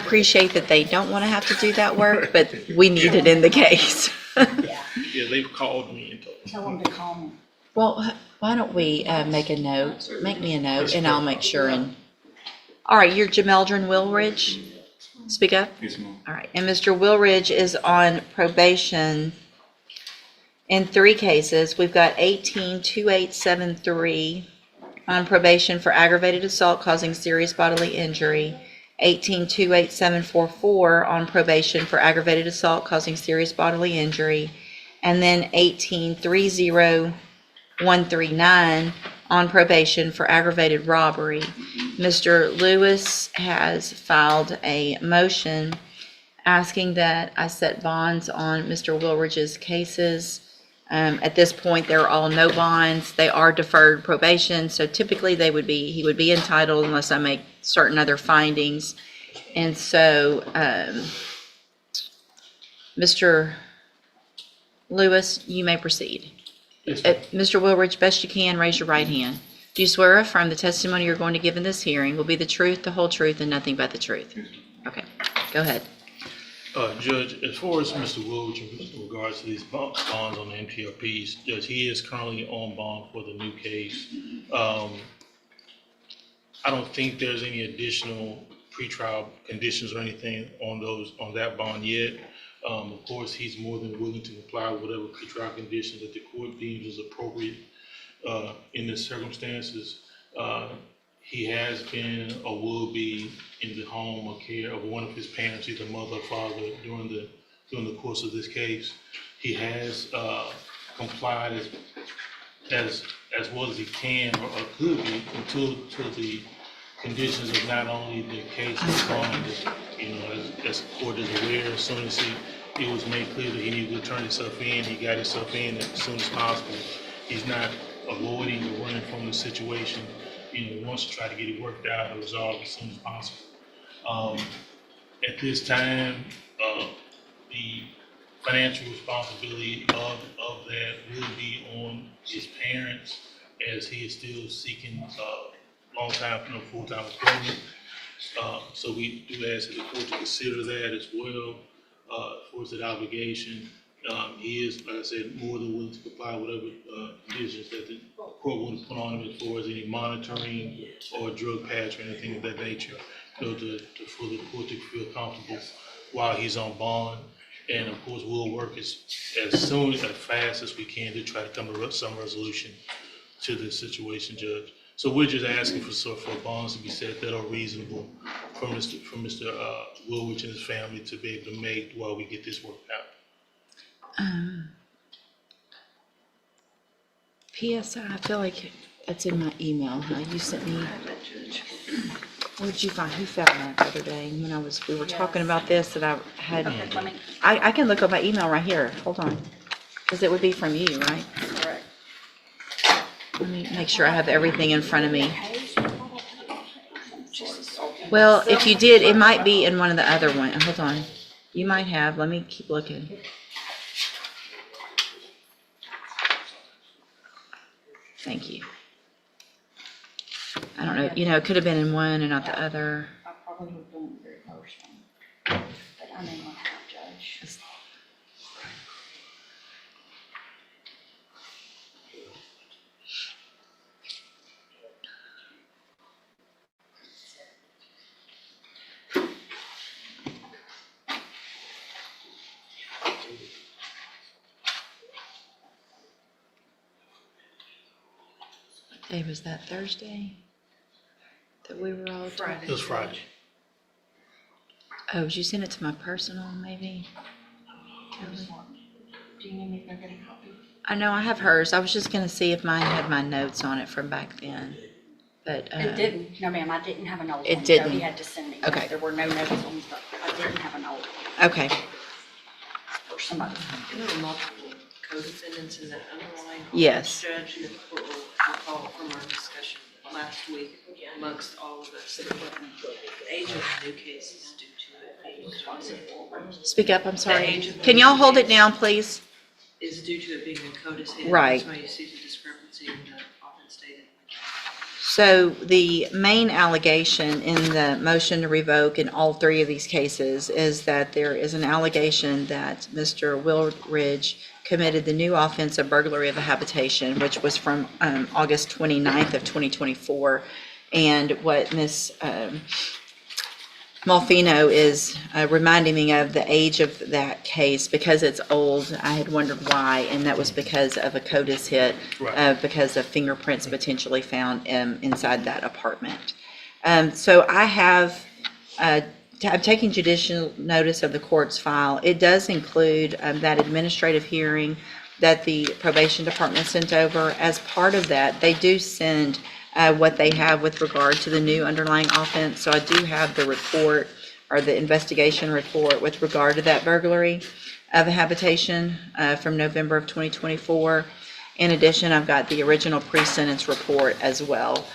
appreciate that they don't want to have to do that work, but we need it in the case. Yeah, Yeah, they've called me and told me. tell them to call me. Well, why don't we make a note, make me a note, and I'll make sure. And all right, you're Jameldrin Willridge? Speak up. Yes, ma'am. All right, and Mr. Willridge is on probation in 3 cases. We've got 18-2873 on probation for aggravated assault causing serious bodily injury, 18-28744 on probation for aggravated assault causing serious bodily injury, and then 18-30139 on probation for aggravated robbery. Mr. Lewis has filed a motion asking that I set bonds on Mr. Willridge's cases. At this point, they're all no bonds. They are deferred probation, so typically he would be entitled unless I make certain other findings. And so, Mr. Lewis, you may proceed. Yes, ma'am. Mr. Willridge, best you can, raise your right hand. Do you swear or affirm the testimony you're going to give in this hearing will be the truth, the whole truth, and nothing but the truth? Okay, go ahead. Judge, as far as Mr. Woolridge in regards to these bonds on the MTRPs, Judge, he is currently on bond for the new case. I don't think there's any additional pretrial conditions or anything on that bond yet. Of course, he's more than willing to comply with whatever pretrial conditions that the court deems is appropriate in the circumstances. He has been or will be in the home or care of one of his parents, either mother or father, during the course of this case. He has complied as well as he can or could be until the conditions of not only the case is gone, as the court is aware, as soon as it was made clear that he needed to turn himself in, he got himself in as soon as possible. He's not avoiding or running from the situation. He wants to try to get it worked out and resolved as soon as possible. At this time, the financial responsibility of that will be on his parents, as he is still seeking long-time, full-time employment. So we do ask the court to consider that as well, towards that obligation. He is, like I said, more than willing to comply with whatever conditions that the court want to put on him as far as any monitoring or drug patch or anything of that nature, for the court to feel comfortable while he's on bond. And of course, we'll work as fast as we can to try to come to some resolution to this situation, Judge. So we're just asking for bonds to be set that are reasonable for Mr. Woolridge and his family to be able to make while we get this worked out. PSI, I feel like that's in my email, huh? You sent me. What did you find? Who found that the other day when we were talking about this that I had? Okay, I can look up my email right here. Hold on. Because it would be from you, right? correct. Let me make sure I have everything in front of me. Well, if you did, it might be in one of the other ones. Hold on. You might have. Let me keep looking. Thank you. I don't know. It could have been in one and not the other. I probably would have done it very first one, but I may not have, Judge. What day was that? Thursday? That we were all talking? It was Friday. Oh, did you send it to my personal, maybe? Kelly? Do you need me to go get a copy? I know I have hers. I was just gonna see if mine had my notes on it from back then. But, It didn't. No, ma'am, I didn't have an old one. It didn't. Jody had to send me. Okay. There were no notes on, but I didn't have an old one okay. for somebody. There were multiple co-defendants in that underlying. Yes. Judge, and the court will recall from our discussion last week amongst all of us, that the age of the new case is due to it being possible. Speak up, I'm sorry. Can y'all hold it down, please? Is due to it being a codicil. Right. That's why you see the discrepancy in the often stated. So the main allegation in the motion to revoke in all three of these cases is that there is an allegation that Mr. Willridge committed the new offense of burglary of a habitation, which was from August 29th of 2024. And what Ms. Malfino is reminding me of the age of that case, because it's old. I had wondered why, and that was because of a CODIS hit, Right. because of fingerprints potentially found inside that apartment. So I have, I'm taking judicial notice of the court's file. It does include that administrative hearing that the probation department sent over. As part of that, they do send what they have with regard to the new underlying offense. So I do have the report, or the investigation report, with regard to that burglary of a habitation from November of 2024. In addition, I've got the original pre-sentence report as well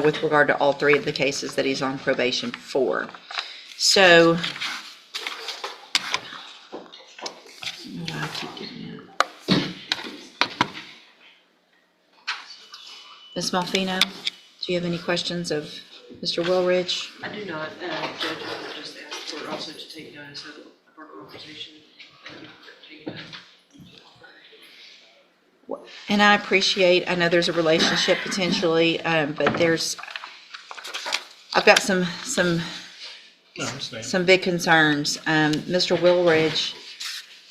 with regard to all three of the cases that he's on probation for. So, I keep getting that. Ms. Malfino, do you have any questions of Mr. Willridge? I do not, Judge, I would just ask for also to take notice of our conversation. Thank you for taking notice. And I appreciate, I know there's a relationship potentially, but I've got some No, I understand. some big concerns. Mr. Willridge,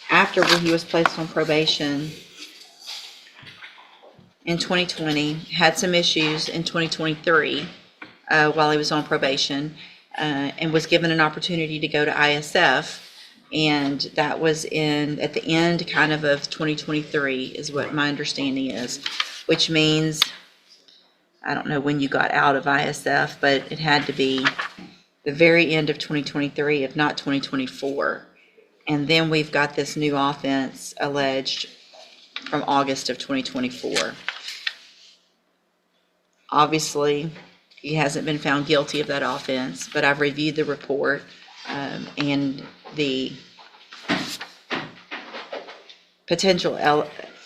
after he was placed on probation in 2020, had some issues in 2023 while he was on probation, and was given an opportunity to go to ISF. And that was at the end kind of 2023 is what my understanding is, which means, I don't know when you got out of ISF, but it had to be the very end of 2023, if not 2024. And then we've got this new offense alleged from August of 2024. Obviously, he hasn't been found guilty of that offense, but I've reviewed the report and the potential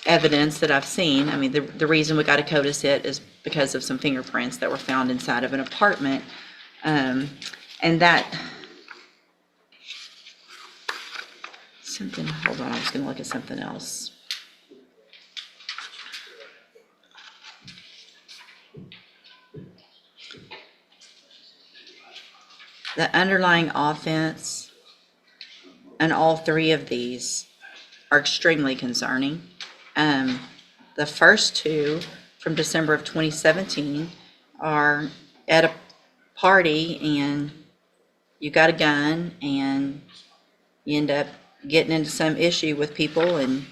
evidence that I've seen. I mean, the reason we got a CODIS hit is because of some fingerprints that were found inside of an apartment. And that, hold on, I was going to look at something else. The underlying offense and all three of these are extremely concerning. The first two from December of 2017 are at a party and you got a gun and you end up getting into some issue with people and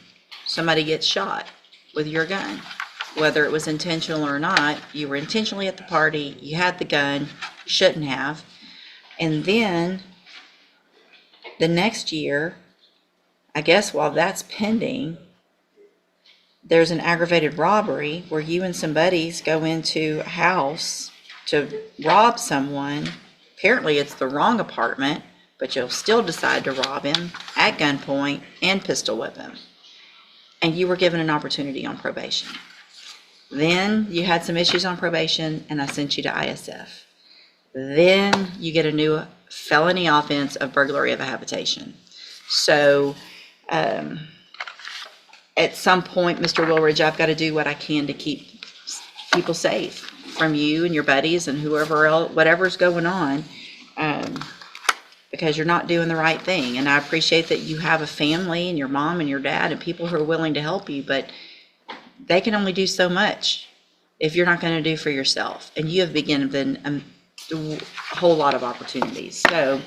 somebody gets shot with your gun. Whether it was intentional or not, you were intentionally at the party, you had the gun, you shouldn't have. And then the next year, I guess while that's pending, there's an aggravated robbery where you and some buddies go into a house to rob someone. Apparently it's the wrong apartment, but you'll still decide to rob him at gunpoint and pistol whip him. And you were given an opportunity on probation. Then you had some issues on probation and I sent you to ISF. Then you get a new felony offense of burglary of a habitation. So at some point, Mr. Willridge, I've got to do what I can to keep people safe from you and your buddies and whoever else, whatever's going on, because you're not doing the right thing. And I appreciate that you have a family and your mom and your dad and people who are willing to help you, but they can only do so much if you're not going to do for yourself. And you have been a whole lot of opportunities. So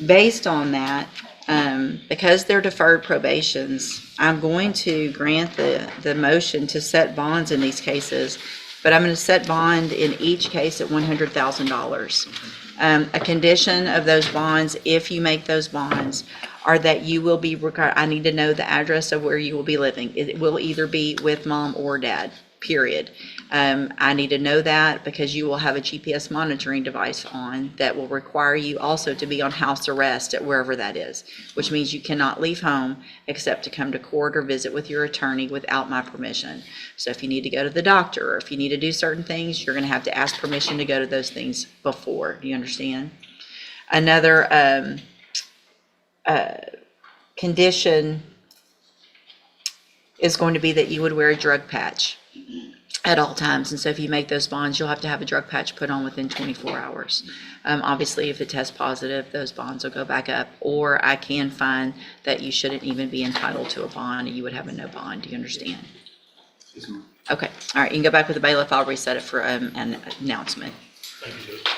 based on that, because they're deferred probations, I'm going to grant the motion to set bonds in these cases, but I'm going to set bond in each case at $100,000. A condition of those bonds, if you make those bonds, are that you will be required, I need to know the address of where you will be living. It will either be with mom or dad, period. I need to know that because you will have a GPS monitoring device on that will require you also to be on house arrest at wherever that is, which means you cannot leave home except to come to court or visit with your attorney without my permission. So if you need to go to the doctor or if you need to do certain things, you're going to have to ask permission to go to those things before. Do you understand? Another condition is going to be that you would wear a drug patch at all times. And so if you make those bonds, you'll have to have a drug patch put on within 24 hours. Obviously, if it tests positive, those bonds will go back up. Or I can find that you shouldn't even be entitled to a bond and you would have a no bond. Do you understand? Yes, ma'am. Okay. All right. You can go back with the bailiff. I'll reset it for an announcement. Thank you, Judge.